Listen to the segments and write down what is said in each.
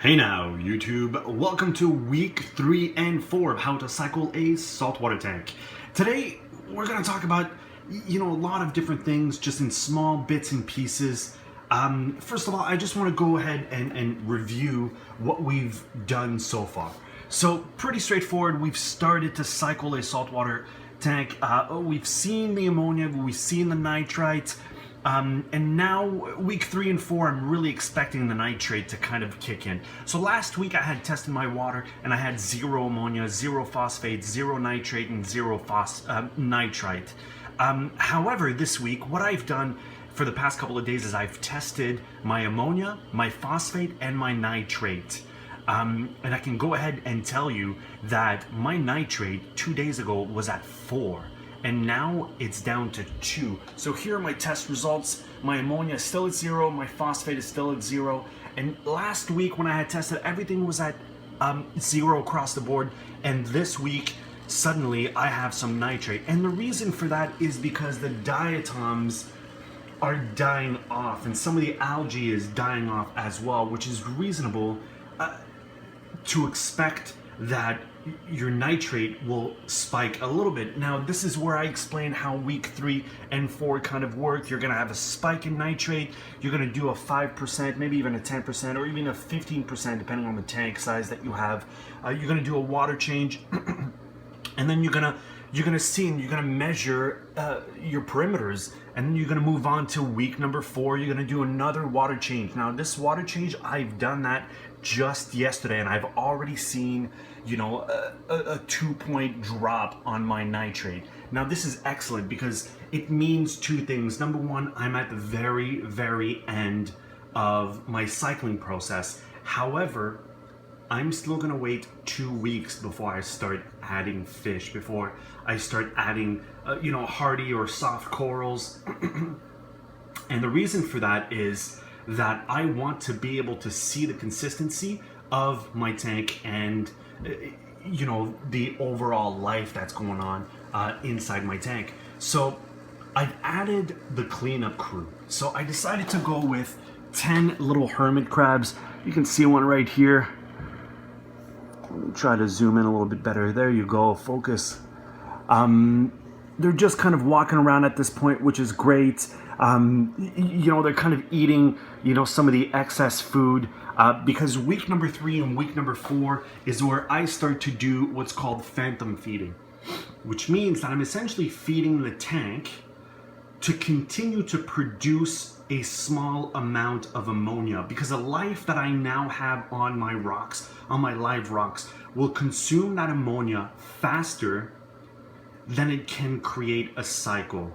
Hey now, YouTube. Welcome to week 3 and 4 of how to cycle a saltwater tank. Today, we're going to talk about, a lot of different things just in small bits and pieces. First of all, I just want to go ahead and review what we've done so far. So, pretty straightforward. We've started to cycle a saltwater tank. We've seen the ammonia, we've seen the nitrite. And now, week 3 and 4, I'm really expecting the nitrate to kind of kick in. So last week I had tested my water and I had 0 ammonia, 0 phosphate, 0 nitrate, and 0 nitrite. However, this week, what I've done for the past couple of days is I've tested my ammonia, my phosphate, and my nitrate. And I can go ahead and tell you that my nitrate 2 days ago was at 4. And now it's down to 2. So here are my test results. My ammonia is still at 0, my phosphate is still at 0. And last week when I had tested, everything was at 0 across the board. And this week, suddenly I have some nitrate. And the reason for that is because the diatoms are dying off. And some of the algae is dying off as well, which is reasonable to expect that your nitrate will spike a little bit. Now, this is where I explain how week 3 and 4 kind of work. You're going to have a spike in nitrate. You're going to do a 5%, maybe even a 10%, or even a 15%, depending on the tank size that you have. You're going to do a water change, and then you're going to see and you're going to measure your perimeters, and then you're going to move on to week number 4. You're going to do another water change. Now, this water change, I've done that just yesterday, and I've already seen a 2-point drop on my nitrate. Now, this is excellent because it means 2 things. Number one, I'm at the very, very end of my cycling process. However, I'm still going to wait 2 weeks before I start adding fish, before I start adding, hardy or soft corals. And the reason for that is that I want to be able to see the consistency of my tank and the overall life that's going on inside my tank. So I've added the cleanup crew. So I decided to go with 10 little hermit crabs. You can see one right here. Let me try to zoom in a little bit better. There you go, focus. They're just kind of walking around at this point, which is great. They're kind of eating, some of the excess food because week number 3 and week number 4 is where I start to do what's called phantom feeding, which means that I'm essentially feeding the tank to continue to produce a small amount of ammonia, because the life that I now have on my rocks, on my live rocks, will consume that ammonia faster than it can create a cycle.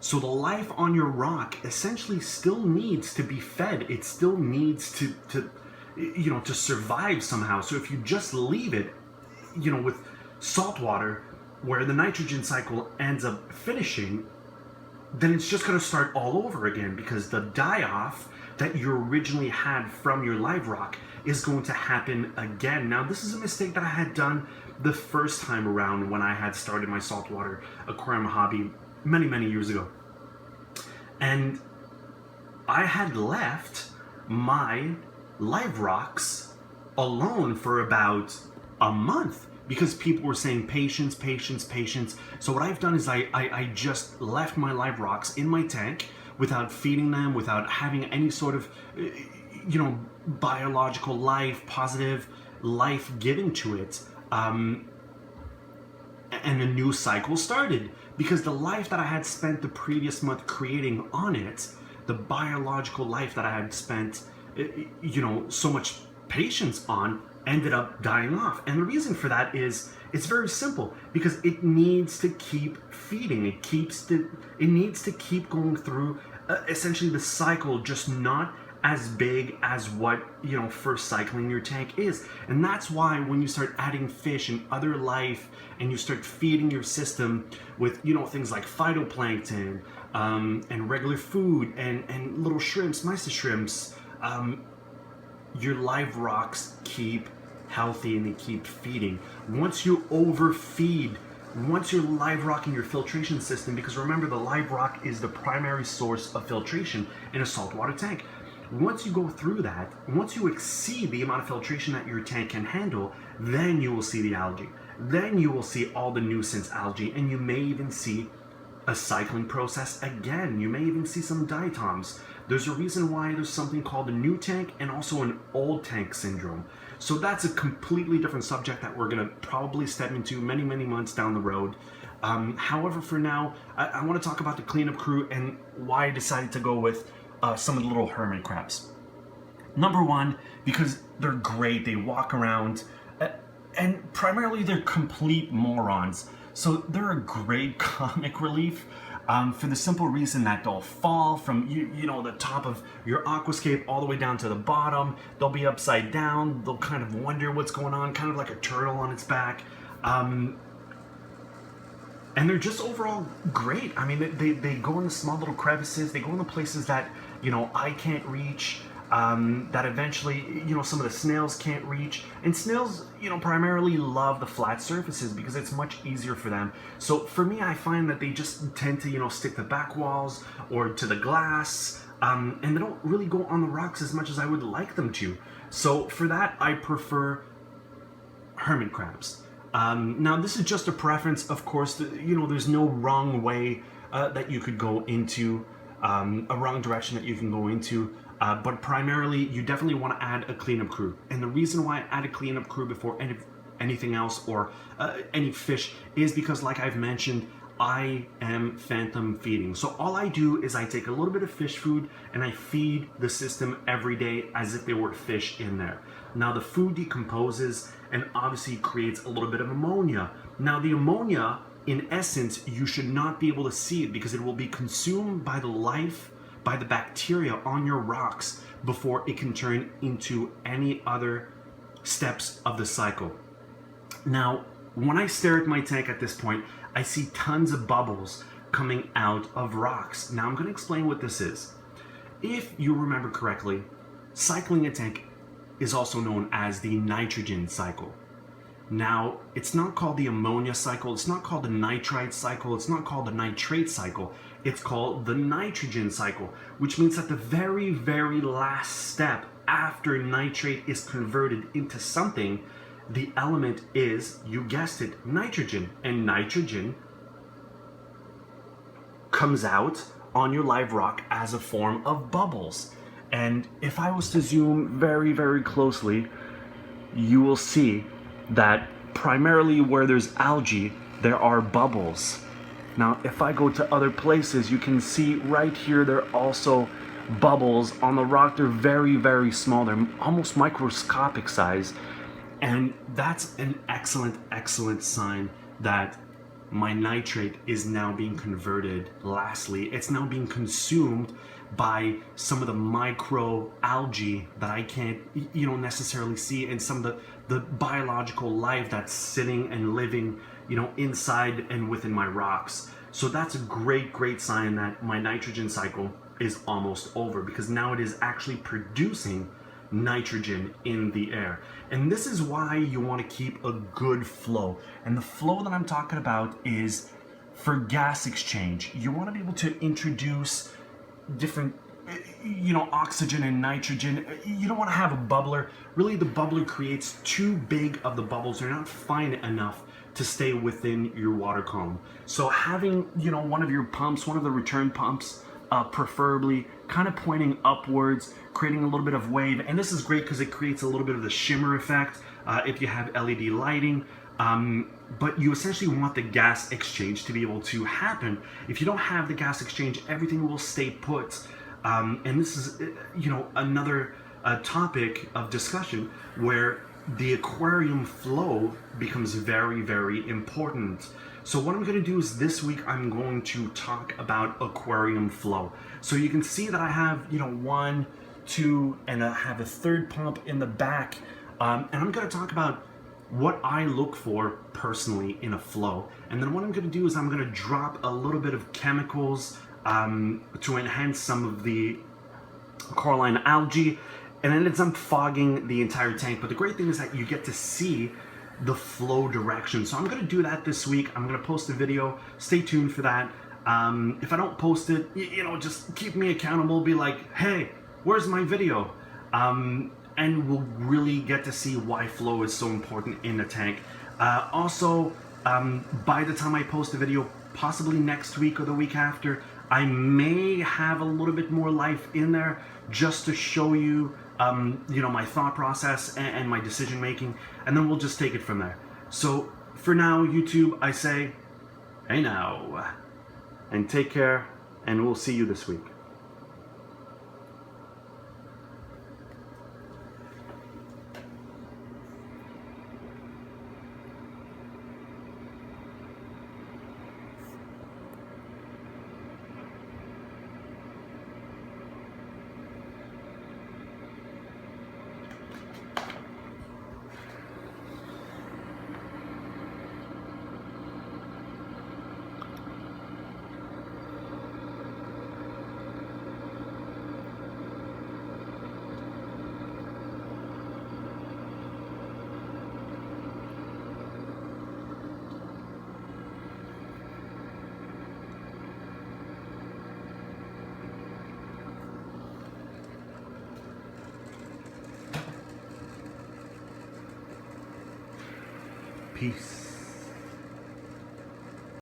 So the life on your rock essentially still needs to be fed. It still needs to survive somehow. So if you just leave it, with salt water, where the nitrogen cycle ends up finishing, then it's just going to start all over again, because the die-off that you originally had from your live rock is going to happen again. Now, this is a mistake that I had done the first time around when I had started my saltwater aquarium hobby many, many years ago. And I had left my live rocks alone for about a month because people were saying patience, patience, patience. So what I've done is I just left my live rocks in my tank without feeding them, without having any sort of, biological life, positive life given to it. And a new cycle started, because the life that I had spent the previous month creating on it, the biological life that I had spent, so much patience on, ended up dying off. And the reason for that is it's very simple, because it needs to keep feeding. It needs to keep going through essentially the cycle, just not as big as what first cycling your tank is. And that's why when you start adding fish and other life, and you start feeding your system with things like phytoplankton and regular food and little shrimps, mysis shrimps, your live rocks keep healthy and they keep feeding. Once you overfeed, once you're live rocking your filtration system, because remember, the live rock is the primary source of filtration in a saltwater tank. Once you go through that, once you exceed the amount of filtration that your tank can handle, then you will see the algae. Then you will see all the nuisance algae, and you may even see a cycling process again. You may even see some diatoms. There's a reason why there's something called a new tank and also an old tank syndrome. So that's a completely different subject that we're going to probably step into many, many months down the road. However, for now, I want to talk about the cleanup crew and why I decided to go with some of the little hermit crabs. Number one, because they're great. They walk around, and primarily they're complete morons. So they're a great comic relief for the simple reason that they'll fall from the top of your aquascape all the way down to the bottom. They'll be upside down. They'll kind of wonder what's going on, kind of like a turtle on its back. And they're just overall great. I mean, they go in the small little crevices. They go in the places that, I can't reach, that eventually, some of the snails can't reach. And snails, primarily love the flat surfaces because it's much easier for them. So for me, I find that they just tend to, stick to back walls or to the glass. And they don't really go on the rocks as much as I would like them to. So for that, I prefer hermit crabs. Now, this is just a preference, of course. There's no wrong way that you could go into, a wrong direction that you can go into. But primarily, you definitely want to add a cleanup crew. And the reason why I add a cleanup crew before anything else or any fish is because, like I've mentioned, I am phantom feeding. So all I do is I take a little bit of fish food and I feed the system every day as if there were fish in there. Now the food decomposes and obviously creates a little bit of ammonia. Now the ammonia, in essence, you should not be able to see it because it will be consumed by the bacteria on your rocks before it can turn into any other steps of the cycle. Now, when I stare at my tank at this point, I see tons of bubbles coming out of rocks. Now I'm going to explain what this is. If you remember correctly, cycling a tank is also known as the nitrogen cycle. Now, it's not called the ammonia cycle, it's not called the nitrite cycle, it's not called the nitrate cycle, it's called the nitrogen cycle, which means that the very, very last step after nitrate is converted into something, the element is, you guessed it, nitrogen. And nitrogen comes out on your live rock as a form of bubbles. And if I was to zoom very, very closely, you will see that primarily where there's algae, there are bubbles. Now, if I go to other places, you can see right here, there are also bubbles on the rock. They're very, very small. They're almost microscopic size. And that's an excellent, excellent sign that my nitrate is now being converted. Lastly, it's now being consumed by some of the micro algae that I can't, necessarily see, and some of the biological life that's sitting and living, inside and within my rocks. So that's a great, great sign that my nitrogen cycle is almost over, because now it is actually producing nitrogen in the air. And this is why you want to keep a good flow. And the flow that I'm talking about is for gas exchange. You want to be able to introduce different oxygen and nitrogen. You don't want to have a bubbler. Really, the bubbler creates too big of the bubbles. They're not fine enough to stay within your water column. So having one of your pumps, one of the return pumps, preferably kind of pointing upwards, creating a little bit of wave. And this is great because it creates a little bit of the shimmer effect if you have LED lighting. But you essentially want the gas exchange to be able to happen. If you don't have the gas exchange, everything will stay put. And this is, another topic of discussion where the aquarium flow becomes very, very important. So what I'm going to do is this week I'm going to talk about aquarium flow. So you can see that I have, 1, 2, and I have a third pump in the back. And I'm going to talk about what I look for personally in a flow. And then what I'm going to do is I'm going to drop a little bit of chemicals to enhance some of the coralline algae. And then it's fogging the entire tank. But the great thing is that you get to see the flow direction. So I'm going to do that this week. I'm going to post a video. Stay tuned for that. If I don't post it, just keep me accountable. Be like, hey, where's my video? And we'll really get to see why flow is so important in the tank. Also, by the time I post a video, possibly next week or the week after, I may have a little bit more life in there just to show you, my thought process and my decision making, and then we'll just take it from there. So for now, YouTube, I say, hey now, and take care, and we'll see you this week. Peace.